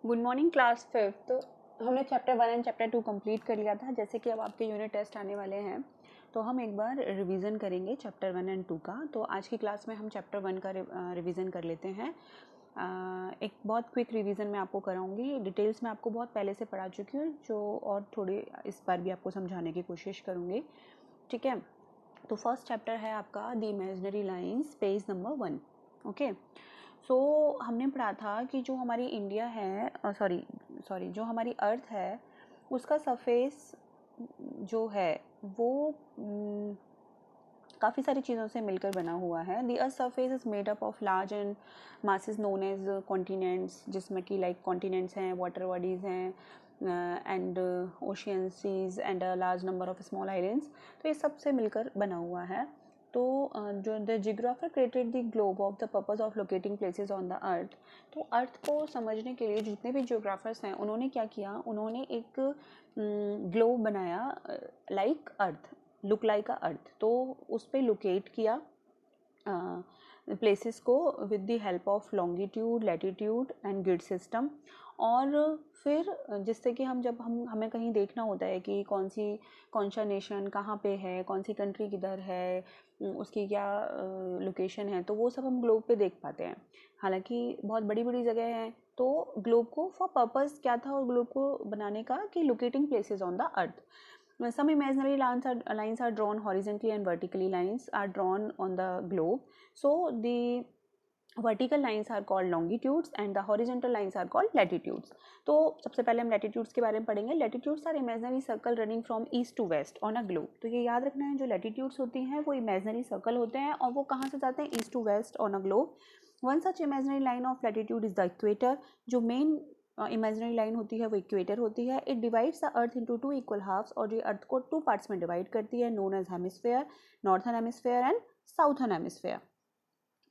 Good morning class fifth. हमने chapter 1 and chapter 2 complete कर लिया था। जैसे कि अब आपके यूनिट टेस्ट आने वाले हैं तो हम एक बार रिवीजन करेंगे चैप्टर 1 एंड 2 का। तो आज की क्लास में हम चैप्टर 1 का रिवीजन कर लेते हैं। एक बहुत क्विक रिवीजन मैं आपको कराऊंगी। डिटेल्स में आपको बहुत पहले से पढ़ा चुकी हूँ, जो और थोड़ी इस बार भी आपको समझाने की कोशिश करूँगी। ठीक है, तो फर्स्ट चैप्टर है आपका the imaginary lines, page number 1। Okay, so हमने पढ़ा था कि जो हमारी इंडिया है, जो हमारी अर्थ है, उसका सरफेस जो है वो काफ़ी सारी चीज़ों से मिलकर बना हुआ है। The earth surface is made up of large and masses known as continents, जिसमें कि लाइक कॉन्टिनेंट्स हैं, वाटर बॉडीज़ हैं and ocean seas and a large number of small islands. तो ये सब से मिलकर बना हुआ है। तो जो the geographer created the globe of the purpose of locating places on the earth. तो अर्थ को समझने के लिए जितने भी जियोग्राफर्स हैं उन्होंने क्या किया, उन्होंने एक ग्लोब बनाया like earth, look like a earth. तो उस पर लोकेट किया प्लेसेस को with the help of longitude, latitude and grid system. और फिर जिससे कि हमें कहीं देखना होता है कि कौन सा नेशन कहाँ पे है, कौन सी कंट्री किधर है, उसकी क्या लोकेशन है, तो वो सब हम ग्लोब पे देख पाते हैं। हालांकि बहुत बड़ी बड़ी जगह हैं, तो ग्लोब को फॉर पर्पस क्या था और ग्लोब को बनाने का कि locating places on the earth. Some imaginary lines are drawn horizontally and vertically lines are drawn on the globe. So the vertical lines are called longitudes and the horizontal lines are called latitudes. तो सबसे पहले हम latitudes के बारे में पढ़ेंगे. Latitudes are imaginary circle running from east to west on a globe. तो ये याद रखना है, जो latitudes होती हैं वो imaginary circle होते हैं और वो कहाँ से जाते हैं, east to west on a globe. One such imaginary line of latitude is the equator. जो main इमेजिनरी लाइन होती है वो इक्वेटर होती है. It divides the earth into 2 equal halves, और ये अर्थ को 2 पार्ट्स में डिवाइड करती है, known as hemisphere, northern hemisphere and southern hemisphere.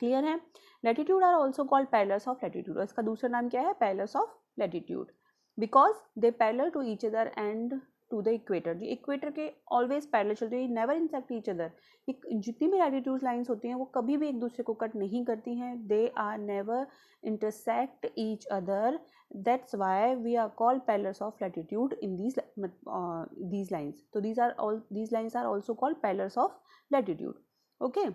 Clear है. Latitude are also called parallels of latitude. इसका दूसरा नाम क्या है, parallels of latitude, because they parallel to each other and to the equator. जो इक्वेटर के ऑलवेज पैरेलल चलते हैं, नेवर इंसेक्ट ईच अदर. जितनी भी लैटिट्यूड लाइंस होती हैं वो कभी भी एक दूसरे को कट नहीं करती हैं. They are never intersect each other. That's why we are called parallels of latitude in these lines. So these lines are also called parallels of latitude. Okay,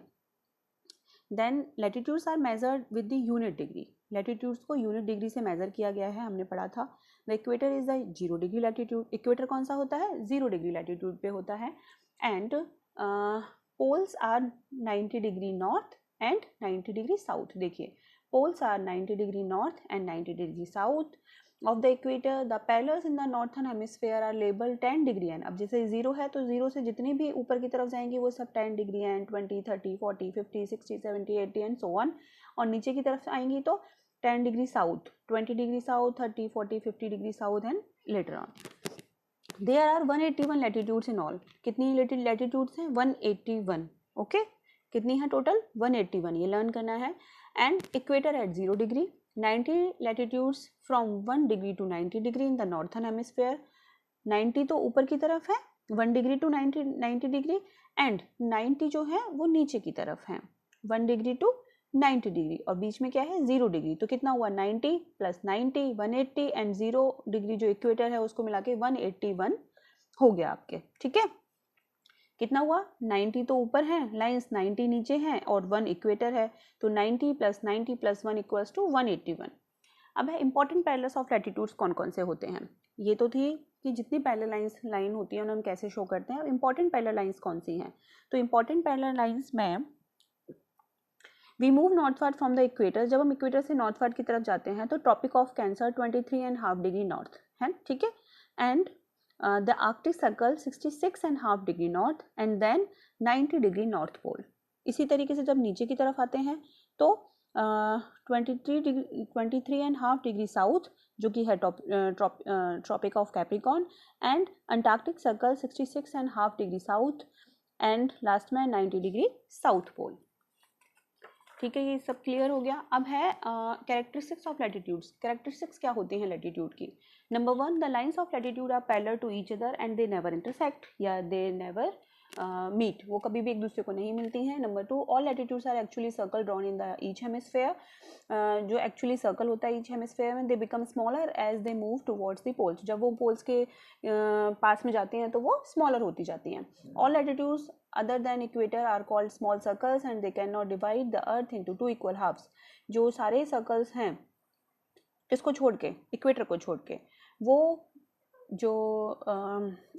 then latitudes are measured with the unit degree. Latitudes को unit degree से major किया गया है, हमने पढ़ा था. The equator is the 0 degree latitude. Equator कौन सा होता है, 0 डिग्री लैटिट्यूड पे होता है. And poles are 90 degree north and 90 degree south. देखिए, poles are 90 degree north and 90 degree south of the equator. The parallels in the northern hemisphere are labeled 10 degree and अब जैसे 0 है तो 0 से जितनी भी ऊपर की तरफ जाएंगी वो सब 10 degree and 20, 30, 40, 50, 60, 70, 80 and so on. और नीचे की तरफ आएंगी तो 10 degree south, 20 degree south, 30, 40, 50 degree south and later on. There are 181 latitudes in all. कितनी latitudes हैं, 181. ओके, कितनी है टोटल, 181. ये लर्न करना है. And equator eight 0 degree, 90 latitudes from 1 degree to 90 degree in the northern hemisphere. 90 तो ऊपर की तरफ है, 1 डिग्री टू 90 डिग्री, एंड 90 जो है वो नीचे की तरफ है, 1 डिग्री टू 90 डिग्री, और बीच में क्या है, 0 डिग्री. तो कितना हुआ, 90 प्लस 90 180 एंड 0 डिग्री जो इक्वेटर है उसको मिला के 181 हो गया आपके. ठीक है, कितना हुआ, 90 तो ऊपर है लाइंस, 90 नीचे हैं और 1 इक्वेटर है. तो 90 प्लस 90 प्लस 1 इक्वल्स टू 181. अब है इंपॉर्टेंट पैरेलल्स ऑफ लैटिट्यूड्स कौन कौन से होते हैं. ये तो थी कि जितनी पैरेलल लाइन होती है उन्हें हम कैसे शो करते हैं. अब इंपॉर्टेंट पैरेलल लाइंस कौन सी हैं. तो इंपॉर्टेंट पैरेलल लाइंस में we move northward from the equator. जब हम इक्वेटर से नॉर्थवर्ड की तरफ जाते हैं तो Tropic of Cancer 23.5 degree north है. ठीक है, and the Arctic Circle 66.5 degree north and then 90 degree north pole. इसी तरीके से जब नीचे की तरफ आते हैं तो 23.5 डिग्री साउथ जो कि है Tropic of Capricorn, and Antarctic Circle 66.5 degree south, and last में 90 डिग्री साउथ पोल. ठीक है, ये सब क्लियर हो गया. अब है कैरेक्टरिस्टिक्स ऑफ लैटिट्यूड्स. कैरेक्टरिस्टिक्स क्या होती हैं लैटिट्यूड की. Number 1, the lines of latitude are parallel to each other and they never intersect, या दे नेवर मीट, वो कभी भी एक दूसरे को नहीं मिलती हैं। Number 2, all latitudes are actually circle drawn in the each hemisphere, जो एक्चुअली सर्कल होता है ईच हेमिस्फेयर में, they become smaller as they move towards the poles, जब वो पोल्स के पास में जाती हैं तो वो स्मॉलर होती जाती हैं। All latitudes other than equator are called small circles and they can not divide the earth into 2 equal halves. जो सारे सर्कल्स हैं किसको छोड़ के, इक्वेटर को छोड़ के, वो जो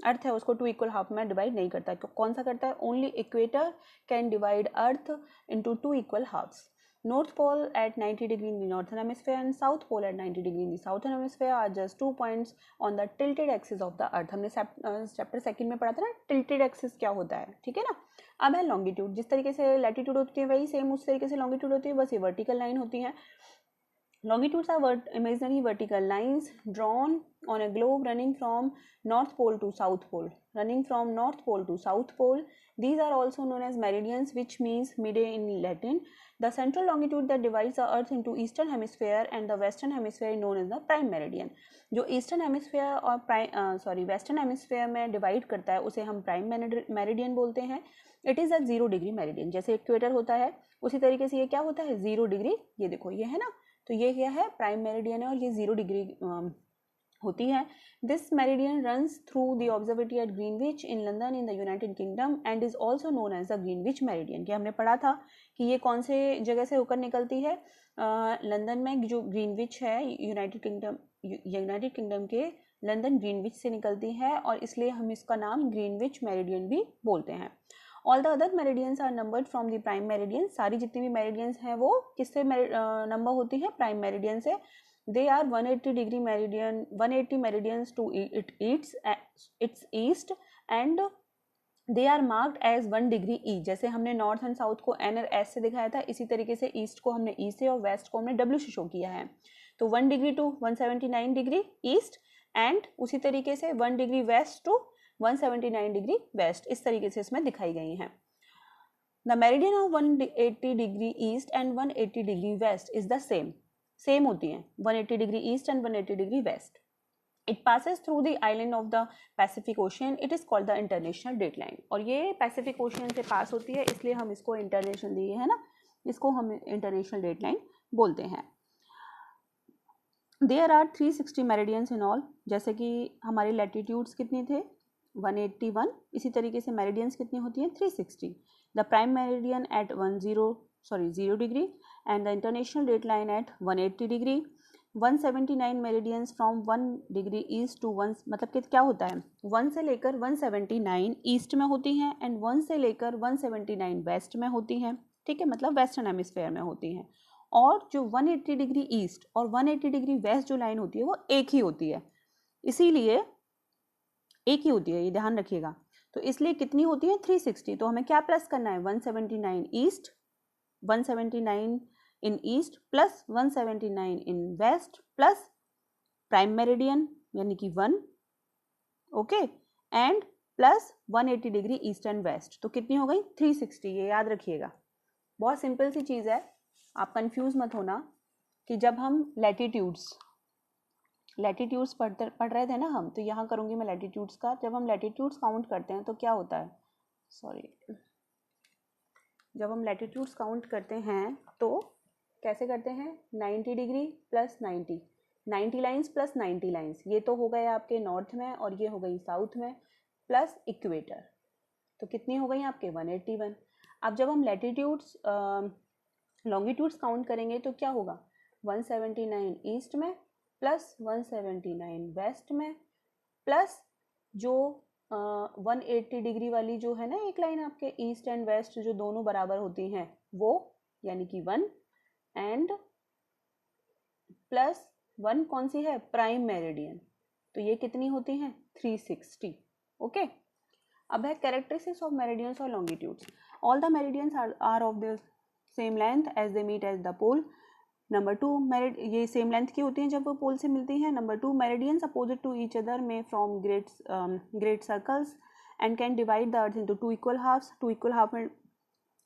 अर्थ है उसको 2 इक्वल हाफ में डिवाइड नहीं करता। कौन सा करता है? Only equator can divide earth into 2 equal halves. North pole at 90 degree in the northern hemisphere and south pole at 90 degree in the southern hemisphere are just 2 points on the tilted axis of the earth। हमने chapter second में पढ़ा था ना tilted axis क्या होता है, ठीक है ना। अब है लॉन्गिट्यूड, जिस तरीके से लैटिट्यूड होती है वही सेम उस तरीके से लॉन्गिट्यूड होती है, बस ये वर्टिकल लाइन होती है। Longitudes are imaginary vertical lines drawn on a globe running from North Pole to South Pole. Running from North Pole to South Pole. These are also known as meridians, which means midday in Latin. The central longitude that divides the Earth into Eastern Hemisphere and the Western Hemisphere is known as the prime meridian. जो Eastern Hemisphere और Western Hemisphere में divide करता है उसे हम prime meridian बोलते हैं। It is a 0 degree meridian। जैसे इक्वेटर होता है उसी तरीके से ये क्या होता है? 0 डिग्री। ये देखो ये है ना, तो ये क्या है? प्राइम मेरिडियन है और ये 0 डिग्री होती है। This meridian runs through the observatory at Greenwich in London in the United Kingdom and is also known as the Greenwich meridian. कि हमने पढ़ा था कि ये कौन से जगह से होकर निकलती है? लंदन में जो ग्रीनविच है, यूनाइटेड किंगडम के लंदन ग्रीनविच से निकलती है और इसलिए हम इसका नाम ग्रीनविच मेरिडियन भी बोलते हैं। All the other meridians are numbered from the prime meridian. सारी जितनी भी मेरिडियंस हैं वो किससे नंबर होती है? प्राइम मेरिडियन से। They are 180 degree meridian, 180 meridians to its east and they are marked as 1 degree E. जैसे हमने नॉर्थ एंड साउथ को एन और एस से दिखाया था, इसी तरीके से ईस्ट को हमने ई से और वेस्ट को हमने डब्ल्यू से शो किया है। तो 1 degree to 179 degree east and उसी तरीके से 1 degree west to 179 degree west, इस तरीके से इसमें दिखाई गई हैं। The meridian of 180 degree east and 180 degree west is the same होती हैं, 180 degree east and 180 degree west. It passes through the island of the Pacific Ocean, it is called the International Date Line. और ये Pacific ocean से पास होती है इसलिए हम इसको इंटरनेशनल दिए है ना, इसको हम इंटरनेशनल डेट लाइन बोलते हैं। There are 360 meridians in all. जैसे कि हमारे लैटिट्यूड्स कितने थे? 181। इसी तरीके से मेरिडियंस कितनी होती हैं? 360। The prime meridian at 0 degree and the International Date Line at 180 degree. 179 meridians from 1 degree east to 1, मतलब कि क्या होता है? 1 से लेकर 179 ईस्ट में होती हैं एंड 1 से लेकर 179 वेस्ट में होती हैं, ठीक है, मतलब वेस्टर्न हेमिस्फेयर में होती हैं। और जो 180 डिग्री ईस्ट और 180 डिग्री वेस्ट जो लाइन होती है वो एक ही होती है, इसीलिए एक ही होती है, ये ध्यान रखिएगा। तो इसलिए कितनी होती है? 360। तो हमें क्या प्लस करना है? 179 east, 179 in east plus 179 in west plus prime meridian यानी कि 1, okay, and plus 180 degree east and west. तो कितनी हो गई? 360। ये याद रखिएगा, बहुत सिंपल सी चीज़ है, आप कंफ्यूज मत होना कि जब हम लैटिट्यूड्स पढ़ रहे थे ना हम, तो यहाँ करूँगी मैं लैटिट्यूड्स का। जब हम लैटिट्यूड्स काउंट करते हैं तो क्या होता है? जब हम लैटिट्यूड्स काउंट करते हैं तो कैसे करते हैं? 90 degree plus 90 lines plus 90 lines, ये तो हो गए आपके नॉर्थ में और ये हो गई साउथ में, प्लस इक्वेटर, तो कितनी हो गई आपके? 181। अब जब हम लॉन्गिट्यूड्स काउंट करेंगे तो क्या होगा? 179 ईस्ट में प्लस 179 वेस्ट में प्लस जो 180 डिग्री वाली जो है ना एक लाइन आपके ईस्ट एंड वेस्ट जो दोनों बराबर होती हैं वो, यानी कि 1 एंड प्लस 1 कौन सी है? Prime meridian. तो ये कितनी होती हैं? 360। ओके, अब है कैरेक्टरिस्टिक्स ऑफ मेरिडियंस और longitudes. All the meridians are of the same length as they meet at the pole. Number 2, ये सेम लेंथ की होती हैं जब वो पोल से मिलती हैं। Number 2, meridians opposite to each other में from great circles and can divide the earth into 2 equal halves. 2 equal half में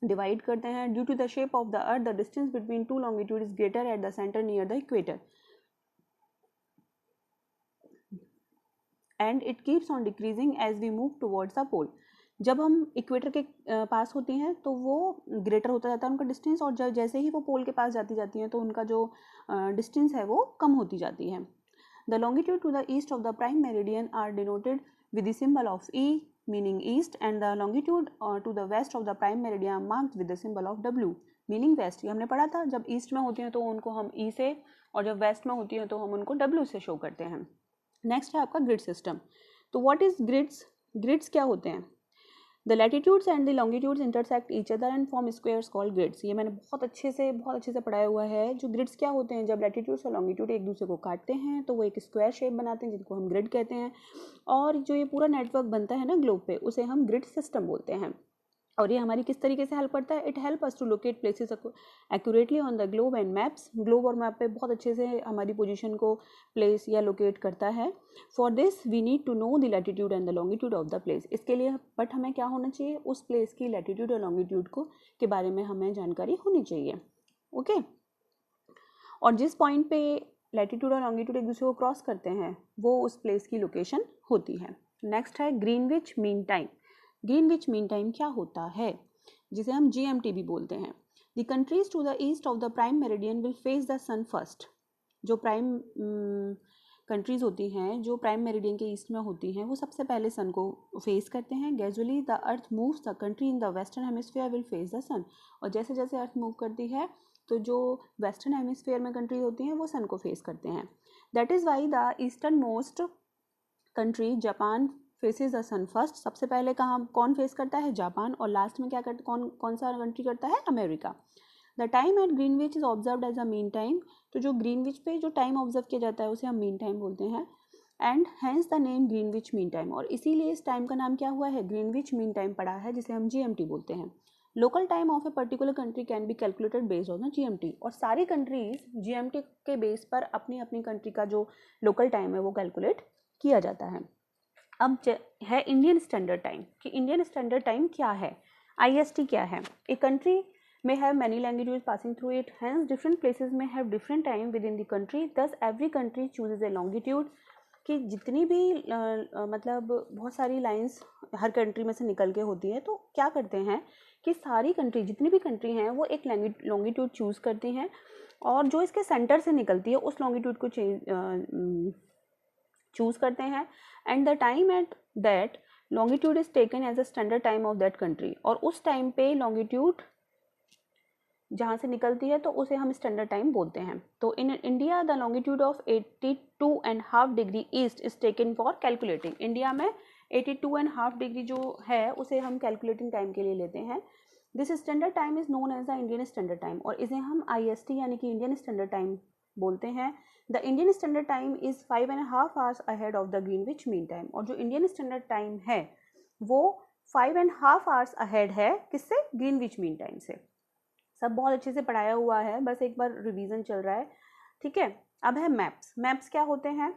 डिवाइड करते हैं। Due to the shape of the earth the distance between 2 longitude is greater at the center near the equator and it keeps on decreasing as we move towards the pole. जब हम equator के पास होती हैं तो वो greater होता जाता है उनका डिस्टेंस, और जैसे ही वो पोल के पास जाती हैं तो उनका जो डिस्टेंस है वो कम होती जाती है। The longitude to the east of the prime meridian are denoted with the symbol of E meaning east, and the longitude to the west of the prime meridian marked with the symbol of W meaning west। ये हमने पढ़ा था, जब east में होती हैं तो उनको हम E से, और जब वेस्ट में होती हैं तो हम उनको W से शो करते हैं। नेक्स्ट है आपका ग्रिड सिस्टम। तो व्हाट इज ग्रिड्स? ग्रिड्स क्या होते हैं? The latitudes and the longitudes intersect each other and form squares called grids. ये मैंने बहुत अच्छे से पढ़ाया हुआ है। जो ग्रिड्स क्या होते हैं, जब लैटिट्यूड्स और लॉन्गिट्यूड एक दूसरे को काटते हैं तो वो एक स्क्वायर शेप बनाते हैं जिनको हम ग्रिड कहते हैं, और जो ये पूरा नेटवर्क बनता है ना ग्लोब पे, उसे हम ग्रिड सिस्टम बोलते हैं। और ये हमारी किस तरीके से हेल्प करता है? It help us to locate places accurately on the globe and maps. Globe और मैप पे बहुत अच्छे से हमारी पोजीशन को प्लेस या लोकेट करता है। For this we need to know the latitude and the longitude of the place. इसके लिए बट हमें क्या होना चाहिए? उस प्लेस की लैटिट्यूड और लॉन्गिट्यूड को के बारे में हमें जानकारी होनी चाहिए। ओके और जिस पॉइंट पे लैटिट्यूड और लॉन्गिट्यूड एक दूसरे को क्रॉस करते हैं वो उस प्लेस की लोकेशन होती है। नेक्स्ट है Greenwich mean time. Greenwich mean time क्या होता है? जिसे हम GMT भी बोलते हैं। The countries to the east of the prime meridian will face the sun first. जो प्राइम कंट्रीज होती हैं जो प्राइम मेरिडियन के ईस्ट में होती हैं वो सबसे पहले सन को फेस करते हैं। Gradually the earth moves, the country in the western hemisphere will face the sun. और जैसे जैसे अर्थ मूव करती है तो जो वेस्टर्न हेमिस्फीयर में कंट्री होती हैं वो सन को फेस करते हैं। That is why the eastern most country Japan faces the sun first. सबसे पहले कौन फेस करता है? जापान। और लास्ट में क्या करता, कौन सा कंट्री करता है? America. The time at Greenwich is observed as a mean time. तो जो ग्रीनविच पे जो टाइम ऑब्जर्व किया जाता है उसे हम मीन टाइम बोलते हैं। And hence the name Greenwich mean time. और इसीलिए इस टाइम का नाम क्या हुआ है? ग्रीनविच मीन टाइम पड़ा है, जिसे हम GMT बोलते हैं। Local time of a particular country can be calculated based on the GMT। और सारी कंट्रीज GMT के बेस पर अपनी अपनी कंट्री का जो लोकल टाइम है वो कैलकुलेट किया जाता है। अब है इंडियन स्टैंडर्ड टाइम कि इंडियन स्टैंडर्ड टाइम क्या है? IST क्या है? A country may have many languages passing through it, hence different places may have different time within the country, thus every country chooses a longitude। कि जितनी भी मतलब बहुत सारी लाइंस हर कंट्री में से निकल के होती है तो क्या करते हैं कि सारी कंट्री जितनी भी कंट्री हैं वो एक लॉन्गिट्यूड चूज़ करती हैं, और जो इसके सेंटर से निकलती है उस लॉन्गिट्यूड को चूज़ करते हैं। And the time at that longitude is taken as a standard time of that country. और उस टाइम पे लॉन्गिट्यूड जहाँ से निकलती है तो उसे हम स्टैंडर्ड टाइम बोलते हैं। तो in India the longitude of 82.5 degree east is taken for calculating. India में 82.5 डिग्री जो है उसे हम कैलकुलेटिंग टाइम के लिए लेते हैं। This standard time is known as the Indian standard time, और इसे हम IST यानी कि इंडियन स्टैंडर्ड टाइम बोलते हैं। The Indian standard time is 5.5 hours ahead of the Greenwich mean time. और जो इंडियन स्टैंडर्ड टाइम है वो 5.5 आवर्स अहेड है किससे? ग्रीनविच मीन टाइम से। सब बहुत अच्छे से पढ़ाया हुआ है, बस एक बार रिवीजन चल रहा है, ठीक है। अब है मैप्स। मैप्स क्या होते हैं?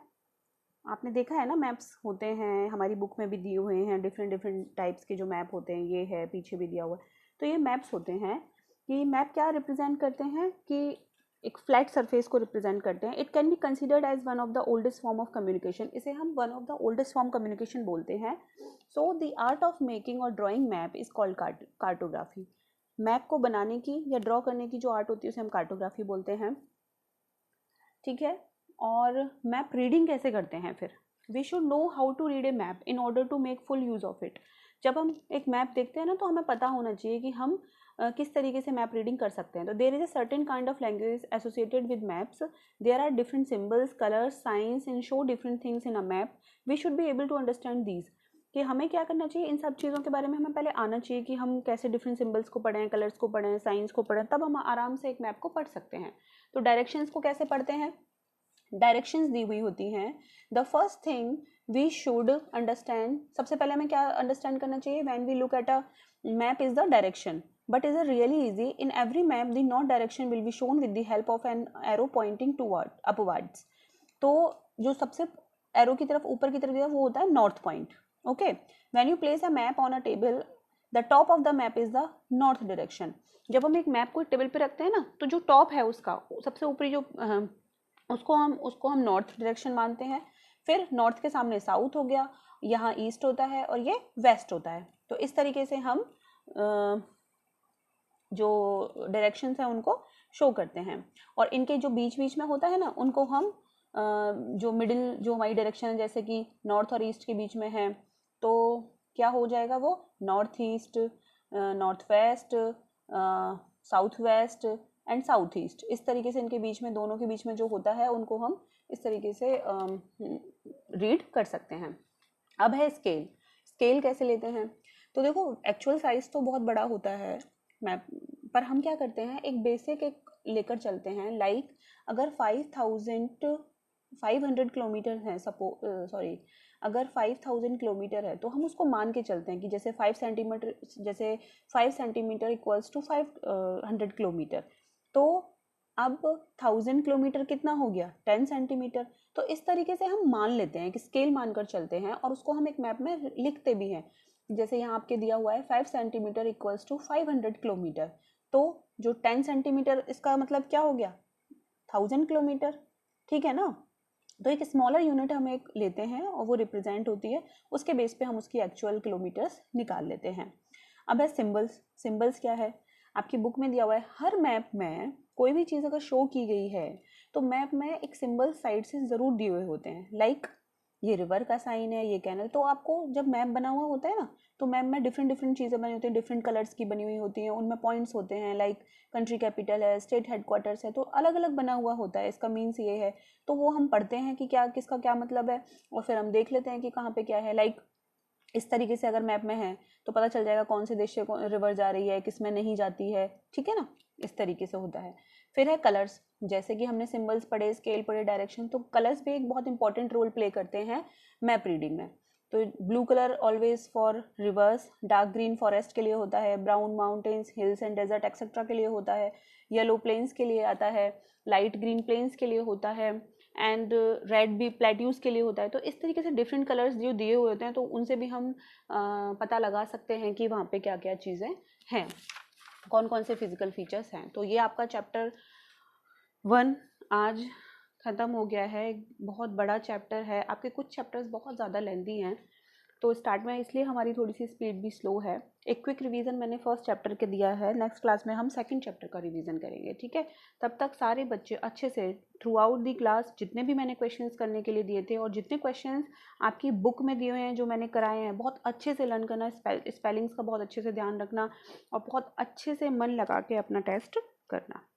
आपने देखा है ना, मैप्स होते हैं, हमारी बुक में भी दिए हुए हैं, डिफरेंट टाइप्स के जो मैप होते हैं, ये है पीछे भी दिया हुआ है। तो ये मैप्स होते हैं कि मैप क्या रिप्रेजेंट करते हैं कि एक फ्लैट सरफेस को रिप्रेजेंट करते हैं। It can be considered as one of the oldest form of communication. इसे हम one of the oldest form communication बोलते हैं। So the art of making और drawing map is called cartography. Map को बनाने की या ड्रॉ करने की जो आर्ट होती है उसे हम कार्टोग्राफी बोलते हैं, ठीक है। और मैप रीडिंग कैसे करते हैं फिर? We should know how to read a map in order to make full use of it. जब हम एक मैप देखते हैं ना तो हमें पता होना चाहिए कि हम किस तरीके से मैप रीडिंग कर सकते हैं। तो there is a certain kind of language associated with maps. There are different symbols, colours, signs in show different things in a map. We should be able to understand these. कि हमें क्या करना चाहिए, इन सब चीज़ों के बारे में हमें पहले आना चाहिए कि हम कैसे डिफरेंट सिम्बल्स को पढ़ें, कलर्स को पढ़ें, साइंस को पढ़ें, तब हम आराम से एक मैप को पढ़ सकते हैं। तो डायरेक्शंस को कैसे पढ़ते हैं? डायरेक्शंस दी हुई होती हैं। The first thing we should understand, सबसे पहले हमें क्या अंडरस्टैंड करना चाहिए? When we look at a map is the direction, but is a really easy. In every map the north direction will be shown with the help of an arrow pointing toward upwards. तो जो सबसे arrow की तरफ ऊपर की तरफ दिया वो होता है north point. Okay, when you place a map on a table the top of the map is the north direction. जब हम एक मैप को टेबल पे रखते हैं ना तो जो टॉप है उसका सबसे ऊपरी जो उसको हम नॉर्थ डायरेक्शन मानते हैं। फिर नॉर्थ के सामने साउथ हो गया, यहाँ ईस्ट होता है और ये वेस्ट होता है। तो इस तरीके से हम जो डायरेक्शंस हैं उनको शो करते हैं। और इनके जो बीच बीच में होता है ना, उनको हम जो मिडिल जो हमारी डायरेक्शन है, जैसे कि नॉर्थ और ईस्ट के बीच में है, तो क्या हो जाएगा वो north east, north west, south west and south east. इस तरीके से इनके बीच में, दोनों के बीच में जो होता है उनको हम इस तरीके से रीड कर सकते हैं। अब है स्केल। स्केल कैसे लेते हैं? तो देखो एक्चुअल साइज तो बहुत बड़ा होता है मैप, पर हम क्या करते हैं एक बेसिक एक लेकर चलते हैं। लाइक अगर 500 किलोमीटर है, सॉरी अगर 5000 किलोमीटर है, तो हम उसको मान के चलते हैं कि जैसे 5 सेंटीमीटर, जैसे 5 सेंटीमीटर इक्वल्स टू 500 किलोमीटर। तो अब 1000 किलोमीटर कितना हो गया? 10 सेंटीमीटर। तो इस तरीके से हम मान लेते हैं कि स्केल मानकर चलते हैं, और उसको हम एक मैप में लिखते भी हैं। जैसे यहाँ आपके दिया हुआ है 5 सेंटीमीटर इक्वल्स टू 500 किलोमीटर। तो जो 10 सेंटीमीटर, इसका मतलब क्या हो गया? 1000 किलोमीटर, ठीक है ना। तो एक स्मॉलर यूनिट हम एक लेते हैं और वो रिप्रेजेंट होती है, उसके बेस पे हम उसकी एक्चुअल किलोमीटर्स निकाल लेते हैं। अब है सिंबल्स। सिंबल्स क्या है? आपकी बुक में दिया हुआ है, हर मैप में कोई भी चीज़ अगर शो की गई है तो मैप में एक सिंबल साइड से ज़रूर दिए हुए होते हैं। लाइक ये रिवर का साइन है, ये कैनल। तो आपको जब मैप बना हुआ होता है ना, तो मैप में डिफरेंट डिफरेंट चीज़ें बनी होती हैं, डिफरेंट कलर्स की बनी हुई होती हैं, उनमें पॉइंट्स होते हैं। लाइक कंट्री कैपिटल है, स्टेट हेडक्वार्टर्स है, तो अलग अलग बना हुआ होता है, इसका मीन्स ये है। तो वो हम पढ़ते हैं कि क्या, किसका क्या मतलब है, और फिर हम देख लेते हैं कि कहाँ पे क्या है। लाइक इस तरीके से अगर मैप में है तो पता चल जाएगा कौन से देश से रिवर जा रही है, किस में नहीं जाती है, ठीक है ना। इस तरीके से होता है। फिर है कलर्स। जैसे कि हमने सिंबल्स पढ़े, स्केल पढ़े, डायरेक्शन, तो कलर्स भी एक बहुत इंपॉर्टेंट रोल प्ले करते हैं मैप रीडिंग में। तो blue colour always for rivers, dark green forest के लिए होता है, brown mountains, hills and desert etcetera के लिए होता है, येलो प्लेन्स के लिए आता है, लाइट ग्रीन प्लेन्स के लिए होता है, एंड रेड भी प्लेट्यूज के लिए होता है। तो इस तरीके से डिफरेंट कलर्स जो दिए हुए होते हैं, तो उनसे भी हम पता लगा सकते हैं कि वहाँ पे क्या क्या चीज़ें हैं, कौन कौन से फिजिकल फीचर्स हैं। तो ये आपका चैप्टर 1 आज ख़त्म हो गया है। बहुत बड़ा चैप्टर है, आपके कुछ चैप्टर्स बहुत ज़्यादा लेंथी हैं, तो स्टार्ट में इसलिए हमारी थोड़ी सी स्पीड भी स्लो है। एक क्विक रिवीजन मैंने फर्स्ट चैप्टर के दिया है, नेक्स्ट क्लास में हम सेकंड चैप्टर का रिवीजन करेंगे, ठीक है। तब तक सारे बच्चे अच्छे से थ्रू आउट दी क्लास जितने भी मैंने क्वेश्चंस करने के लिए दिए थे, और जितने क्वेश्चंस आपकी बुक में दिए हुए हैं जो मैंने कराए हैं, बहुत अच्छे से लर्न करना, स्पेलिंग्स का बहुत अच्छे से ध्यान रखना, और बहुत अच्छे से मन लगा के अपना टेस्ट करना।